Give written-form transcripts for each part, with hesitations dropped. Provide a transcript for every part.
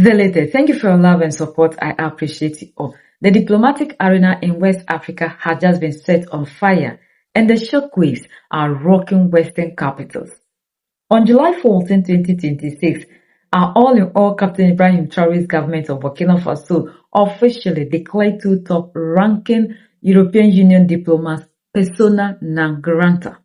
Zalete, thank you for your love and support. I appreciate it all. The diplomatic arena in West Africa has just been set on fire, and the shockwaves are rocking Western capitals. On July 14, 2026, our all-in-all Captain Ibrahim Traore's government of Burkina Faso officially declared two top-ranking European Union diplomats persona non grata,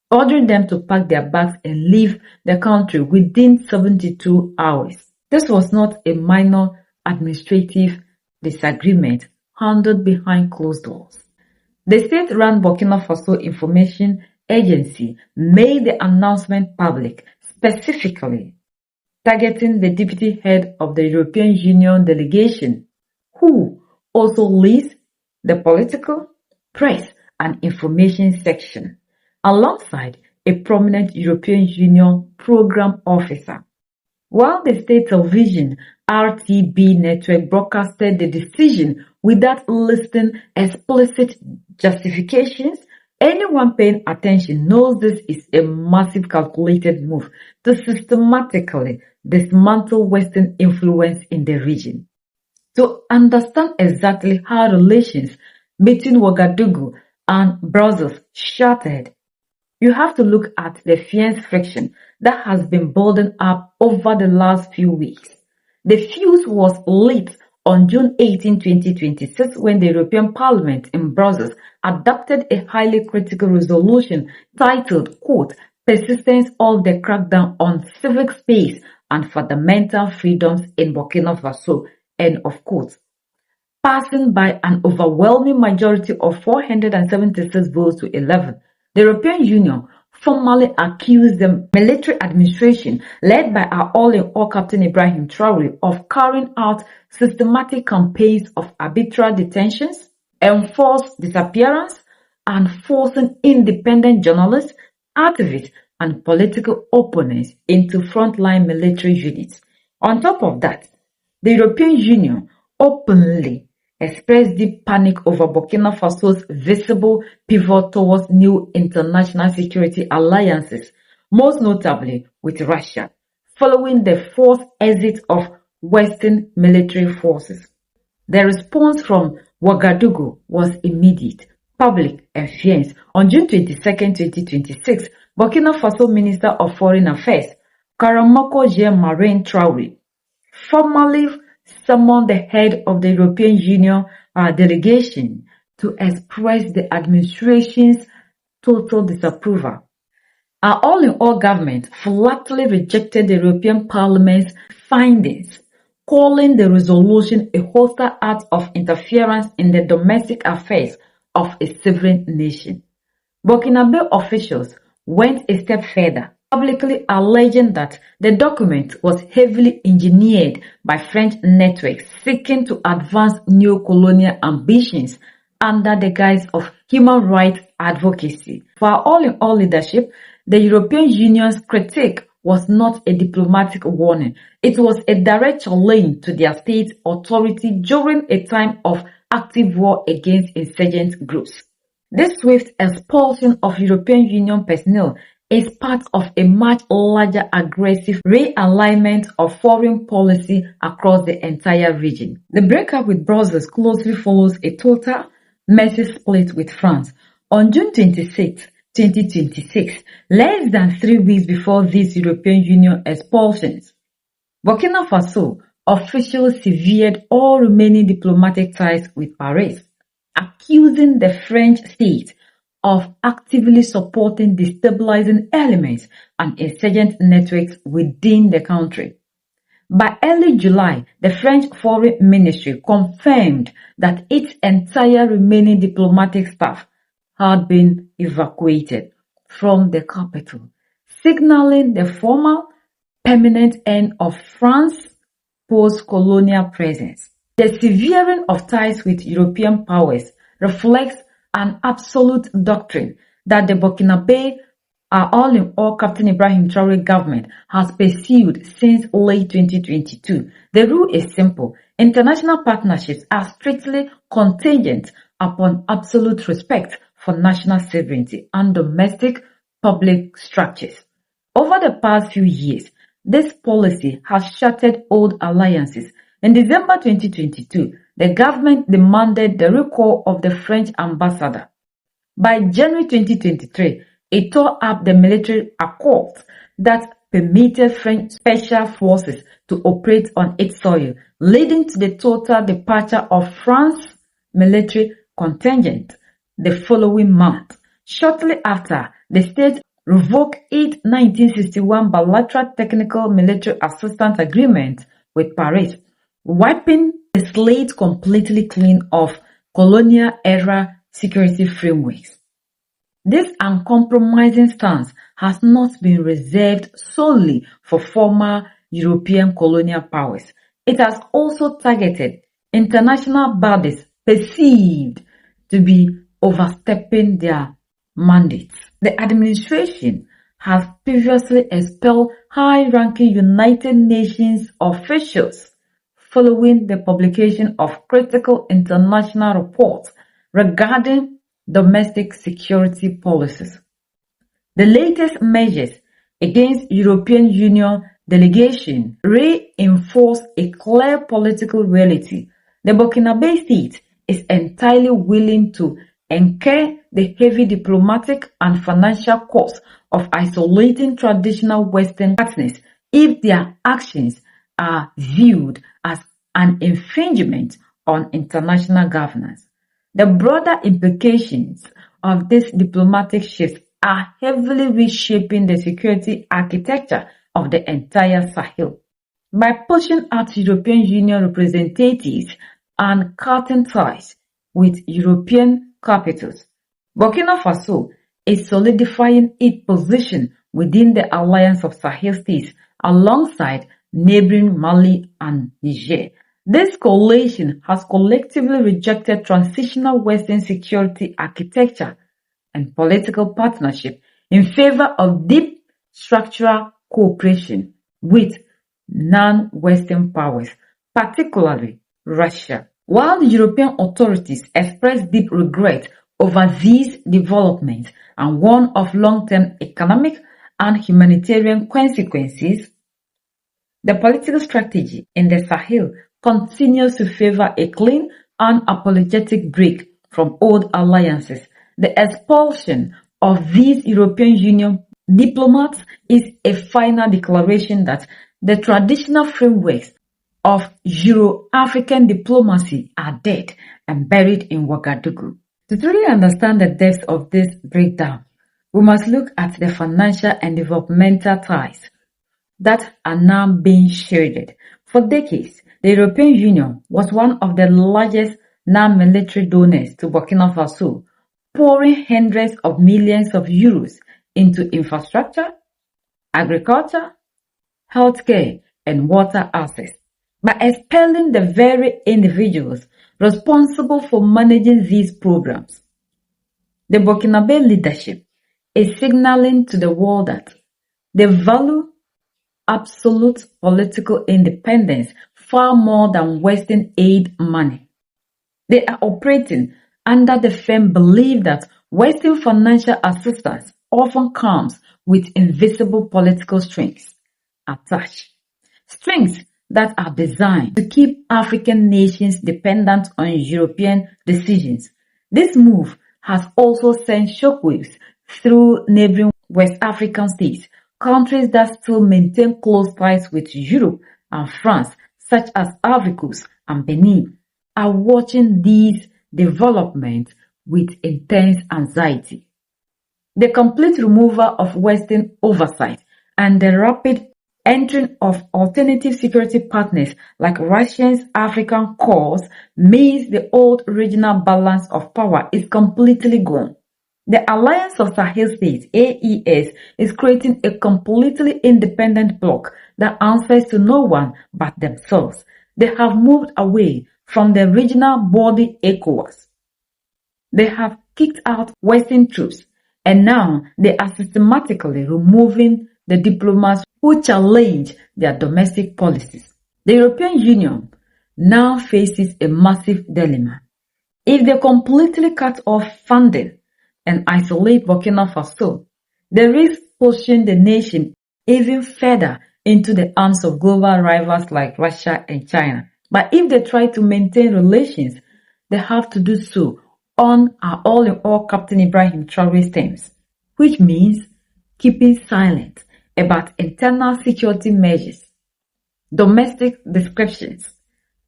ordering them to pack their bags and leave the country within 72 hours. This was not a minor administrative disagreement handled behind closed doors. The state-run Burkina Faso Information Agency made the announcement public, specifically targeting the deputy head of the European Union delegation, who also leads the political, press and information section, alongside a prominent European Union program officer. While the state television RTB network broadcasted the decision without listing explicit justifications, anyone paying attention knows this is a massive calculated move to systematically dismantle Western influence in the region. To understand exactly how relations between Ouagadougou and Brussels shattered, you have to look at the fierce friction that has been building up over the last few weeks. The fuse was lit on June 18, 2026, when the European Parliament in Brussels adopted a highly critical resolution titled, quote, Persistence of the Crackdown on Civic Space and Fundamental Freedoms in Burkina Faso, end of quote, passing by an overwhelming majority of 476 votes to 11. The European Union formally accused the military administration led by our all-in-all Captain Ibrahim Traore of carrying out systematic campaigns of arbitrary detentions, enforced disappearance, and forcing independent journalists, activists, and political opponents into frontline military units. On top of that, the European Union openly expressed deep panic over Burkina Faso's visible pivot towards new international security alliances, most notably with Russia, following the forced exit of Western military forces. The response from Ouagadougou was immediate, public, and fierce. On June 22, 2026, Burkina Faso Minister of Foreign Affairs, Karamoko Jean-Marie Traore, formally summoned the head of the European Union delegation to express the administration's total disapproval. Our all-in-all government flatly rejected the European Parliament's findings, calling the resolution a hostile act of interference in the domestic affairs of a sovereign nation. Burkinabe officials went a step further, publicly alleging that the document was heavily engineered by French networks seeking to advance neo-colonial ambitions under the guise of human rights advocacy. For our all-in-all leadership, the European Union's critique was not a diplomatic warning. It was a direct challenge to their state authority during a time of active war against insurgent groups. This swift expulsion of European Union personnel is part of a much larger aggressive realignment of foreign policy across the entire region. The breakup with Brussels closely follows a total messy split with France. On June 26, 2026, less than 3 weeks before these European Union expulsions, Burkina Faso officials severed all remaining diplomatic ties with Paris, accusing the French state of actively supporting destabilizing elements and insurgent networks within the country. By early July, the French Foreign Ministry confirmed that its entire remaining diplomatic staff had been evacuated from the capital, signaling the formal, permanent end of France's post-colonial presence. The severing of ties with European powers reflects an absolute doctrine that the Burkinabe all-in-all Captain Ibrahim Traore government has pursued since late 2022. The rule is simple. International partnerships are strictly contingent upon absolute respect for national sovereignty and domestic public structures. Over the past few years, This policy has shattered old alliances. In December 2022, the government demanded the recall of the French ambassador. By January 2023, it tore up the military accords that permitted French special forces to operate on its soil, leading to the total departure of France's military contingent the following month. Shortly after, the state revoked its 1961 bilateral technical military assistance agreement with Paris, wiping the slate completely clean of colonial-era security frameworks. This uncompromising stance has not been reserved solely for former European colonial powers. It has also targeted international bodies perceived to be overstepping their mandates. The administration has previously expelled high-ranking United Nations officials following the publication of critical international reports regarding domestic security policies. The latest measures against European Union delegation reinforce a clear political reality. The Burkina state is entirely willing to incur the heavy diplomatic and financial costs of isolating traditional Western partners if their actions are viewed as an infringement on international governance. The broader implications of this diplomatic shift are heavily reshaping the security architecture of the entire Sahel. By pushing out European Union representatives and cutting ties with European capitals, Burkina Faso is solidifying its position within the alliance of Sahel states alongside neighboring Mali and Niger. This coalition has collectively rejected transitional Western security architecture and political partnership in favor of deep structural cooperation with non-Western powers, particularly Russia. While the European authorities express deep regret over these developments and warn of long-term economic and humanitarian consequences, the political strategy in the Sahel continues to favor a clean and unapologetic break from old alliances. The expulsion of these European Union diplomats is a final declaration that the traditional frameworks of Euro-African diplomacy are dead and buried in Ouagadougou. To truly understand the depth of this breakdown, we must look at the financial and developmental ties that are now being shaded. For decades, the European Union was one of the largest non-military donors to Burkina Faso, pouring hundreds of millions of euros into infrastructure, agriculture, healthcare, and water access. By expelling the very individuals responsible for managing these programs, the Burkinabe leadership is signaling to the world that they value absolute political independence far more than Western aid money. They are operating under the firm belief that Western financial assistance often comes with invisible political strings attached. Strings that are designed to keep African nations dependent on European decisions. This move has also sent shockwaves through neighboring West African states, countries that still maintain close ties with Europe and France, such as Ivory Coast and Benin, are watching these developments with intense anxiety. The complete removal of Western oversight and the rapid entering of alternative security partners like Russia's African cause means the old regional balance of power is completely gone. The Alliance of Sahel States, AES, is creating a completely independent bloc that answers to no one but themselves. They have moved away from the regional body ECOWAS. They have kicked out Western troops, and now they are systematically removing the diplomats who challenge their domestic policies. The European Union now faces a massive dilemma. If they completely cut off funding and isolate Burkina Faso, they risk pushing the nation even further into the hands of global rivals like Russia and China. But if they try to maintain relations, they have to do so on our all-in-all Captain Ibrahim Traore's terms, which means keeping silent about internal security measures, domestic descriptions,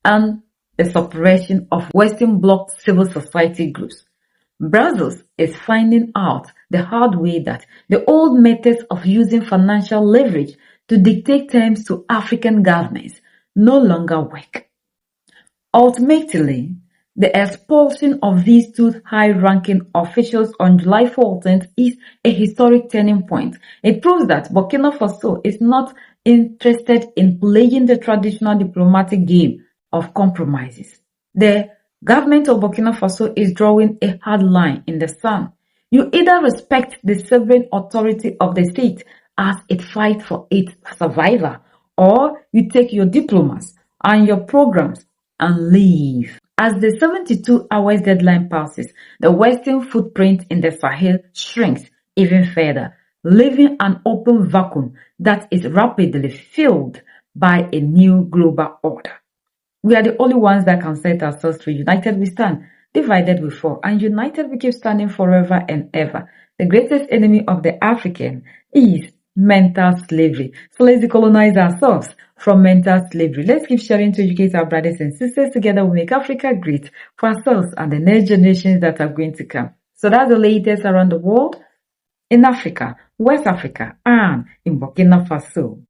and the suppression of Western Bloc civil society groups. Brussels is finding out the hard way that the old methods of using financial leverage to dictate terms to African governments no longer work. Ultimately, the expulsion of these two high-ranking officials on July 14th is a historic turning point. It proves that Burkina Faso is not interested in playing the traditional diplomatic game of compromises. The government of Burkina Faso is drawing a hard line in the sand. You either respect the sovereign authority of the state as it fights for its survival, or you take your diplomats and your programs and leave. As the 72 hours deadline passes, the Western footprint in the Sahel shrinks even further, leaving an open vacuum that is rapidly filled by a new global order. We are the only ones that can set ourselves free. United we stand, divided we fall, and united we keep standing forever and ever. The greatest enemy of the African is mental slavery. So let's decolonize ourselves from mental slavery. Let's keep sharing to educate our brothers and sisters. Together we make Africa great for ourselves and the next generations that are going to come. So that's the latest around the world, in Africa, West Africa, and in Burkina Faso.